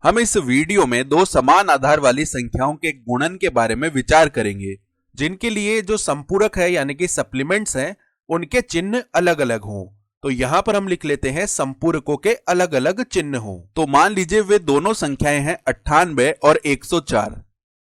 हम इस वीडियो में दो समान आधार वाली संख्याओं के गुणन के बारे में विचार करेंगे, जिनके लिए जो संपूरक है यानी कि सप्लीमेंट्स हैं, उनके चिन्ह अलग अलग हों। तो यहां पर हम लिख लेते हैं संपूरकों के अलग अलग चिन्ह हों। तो मान लीजिए वे दोनों संख्याएं हैं 98 और 104।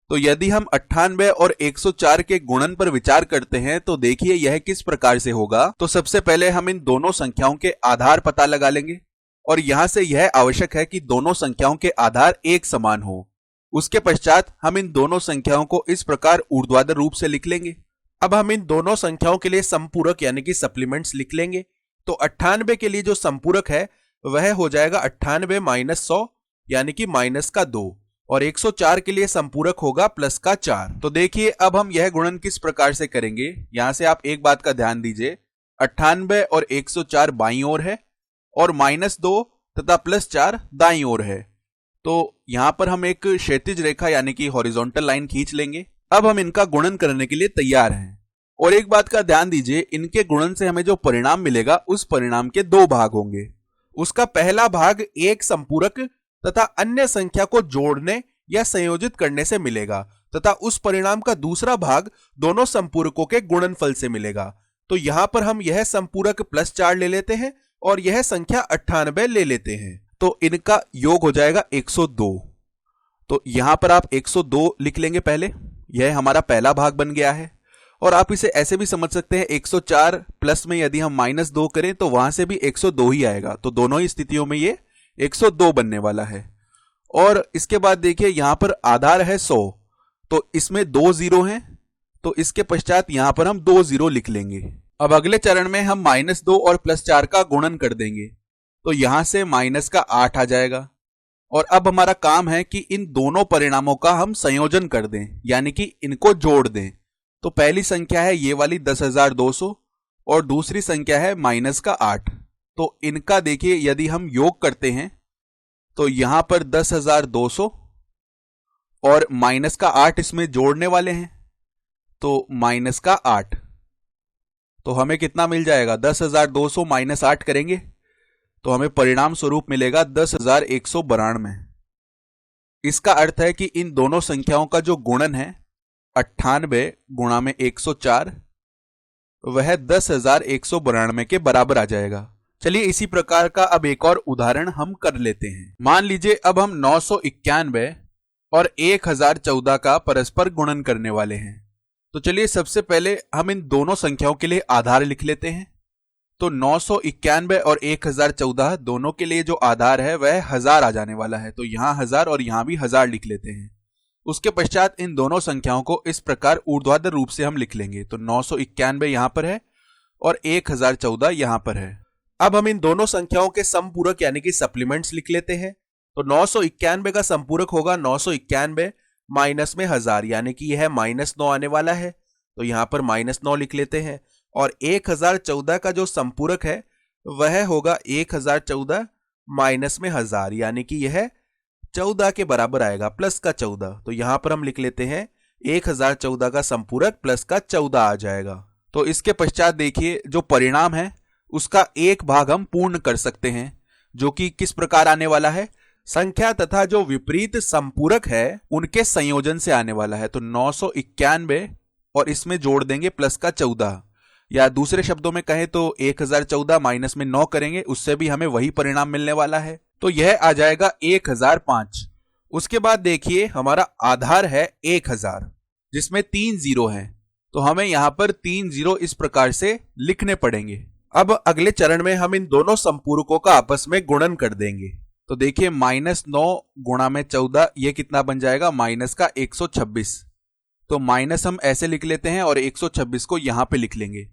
तो यदि हम 98 और 104 के गुणन पर विचार करते हैं तो देखिए यह किस प्रकार से होगा। तो सबसे पहले हम इन दोनों संख्याओं के आधार पता लगा लेंगे और यहां से यह आवश्यक है कि दोनों संख्याओं के आधार एक समान हो। उसके पश्चात हम इन दोनों संख्याओं को इस प्रकार ऊर्ध्वाधर रूप से लिख लेंगे। अब हम इन दोनों संख्याओं के लिए संपूरक यानी कि सप्लीमेंट्स लिख लेंगे। तो 98 के लिए जो संपूरक है वह हो जाएगा 98 माइनस 100 यानी कि माइनस का 2, और 104 के लिए संपूरक होगा प्लस का 4। तो देखिए अब हम यह गुणन किस प्रकार से करेंगे। यहां से आप एक बात का ध्यान दीजिए, 98 और 104 बाईं ओर है और -2 तथा +4 दाईं ओर है। तो यहां पर हम एक क्षैतिज रेखा यानी कि हॉरिजॉन्टल लाइन खींच लेंगे। अब हम इनका गुणन करने के लिए तैयार हैं। और एक बात का ध्यान दीजिए, इनके गुणन से हमें जो परिणाम मिलेगा उस परिणाम के दो भाग होंगे। उसका पहला भाग एक संपूरक तथा अन्य संख्या को जोड़ने या संयोजित करने से मिलेगा तथा उस परिणाम का दूसरा भाग दोनों संपूरकों के गुणनफल से मिलेगा। तो यहां पर हम यह संपूरक +4 ले लेते हैं और यह संख्या 98 ले लेते हैं। तो इनका योग हो जाएगा 102। तो यहां पर आप 102 लिख लेंगे पहले, यह हमारा पहला भाग बन गया है। और आप इसे ऐसे भी समझ सकते हैं, 104 प्लस में यदि हम -2 करें तो वहां से भी 102 ही आएगा। तो दोनों ही स्थितियों में ये 102 बनने वाला है। और इसके बाद देखिए यहां पर आधार है 100, तो इसमें 2 जीरो हैं, तो इसके पश्चात यहां पर हम 2 जीरो लिख लेंगे। अब अगले चरण में हम -2 और +4 का गुणन कर देंगे। तो यहां से माइनस का 8 आ जाएगा। और अब हमारा काम है कि इन दोनों परिणामों का हम संयोजन कर दें यानी कि इनको जोड़ दें। तो पहली संख्या है ये वाली 10,200 और दूसरी संख्या है -8। तो इनका देखिए यदि हम योग करते हैं तो यहां पर 10,200 और -8 इसमें जोड़ने वाले हैं, तो -8। तो हमें कितना मिल जाएगा, 10,200 -8 करेंगे तो हमें परिणाम स्वरूप मिलेगा 10,192। इसका अर्थ है कि इन दोनों संख्याओं का जो गुणन है 98 गुणा में 104 वह 10,192 के बराबर आ जाएगा। चलिए इसी प्रकार का अब एक और उदाहरण हम कर लेते हैं। मान लीजिए अब हम 991 और 1014 का परस्पर गुणन करने वाले हैं। तो चलिए सबसे पहले हम इन दोनों संख्याओं के लिए आधार लिख लेते हैं। तो 991 और 1014 दोनों के लिए जो आधार है वह 1000 आ जाने वाला है। तो यहां 1000 और यहां भी 1000 लिख लेते हैं। उसके पश्चात इन दोनों संख्याओं को इस प्रकार ऊर्ध्वाधर रूप से हम लिख लेंगे। तो 991 यहां पर है और 1014 यहां पर है। अब हम इन दोनों संख्याओं के समपूरक यानी कि सप्लीमेंट्स लिख लेते हैं। तो 991 का संपूरक होगा 991 माइनस में 1000 यानी कि यह -9 आने वाला है। तो यहां पर -9 लिख लेते हैं। और 1014 का जो संपूरक है वह होगा 1014 माइनस में 1000 यानी कि यह 14 के बराबर आएगा, प्लस का 14। तो यहां पर हम लिख लेते हैं 1014 का संपूरक प्लस का 14 आ जाएगा। तो इसके पश्चात देखिए जो परिणाम है उसका एक भाग हम पूर्ण कर सकते हैं, जो कि किस प्रकार आने वाला है, संख्या तथा जो विपरीत संपूरक है उनके संयोजन से आने वाला है। तो 991 और इसमें जोड़ देंगे प्लस का 14, या दूसरे शब्दों में कहें तो 1014 माइनस में 9 करेंगे, उससे भी हमें वही परिणाम मिलने वाला है। तो यह आ जाएगा 1005। उसके बाद देखिए हमारा आधार है 1000 जिसमें 3 जीरो हैं। तो हमें यहां पर 3 जीरो इस प्रकार से लिखने पड़ेंगे। अब अगले चरण में हम इन दोनों संपूरकों का आपस में गुणन कर देंगे। तो देखिए -9 गुणा में 14 ये कितना बन जाएगा, माइनस का 126। तो माइनस हम ऐसे लिख लेते हैं और 126 को यहां पे लिख लेंगे।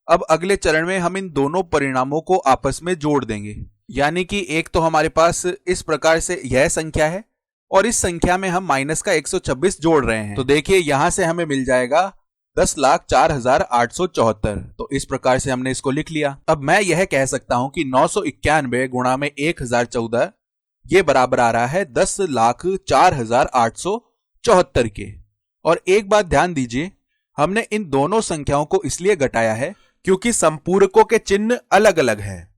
अब अगले चरण में हम इन दोनों परिणामों को आपस में जोड़ देंगे, यानी कि एक तो हमारे पास इस प्रकार से यह संख्या है और इस संख्या में हम माइनस का 126 जोड़ रहे हैं। तो देखिए यहां से हमें मिल जाएगा 10,04,874। तो इस प्रकार से हमने इसको लिख लिया। अब मैं यह कह सकता हूं कि 991 गुणा में 1014 ये बराबर आ रहा है 10,04,874 के। और एक बात ध्यान दीजिए, हमने इन दोनों संख्याओं को इसलिए घटाया है क्योंकि संपूरकों के चिन्ह अलग अलग हैं।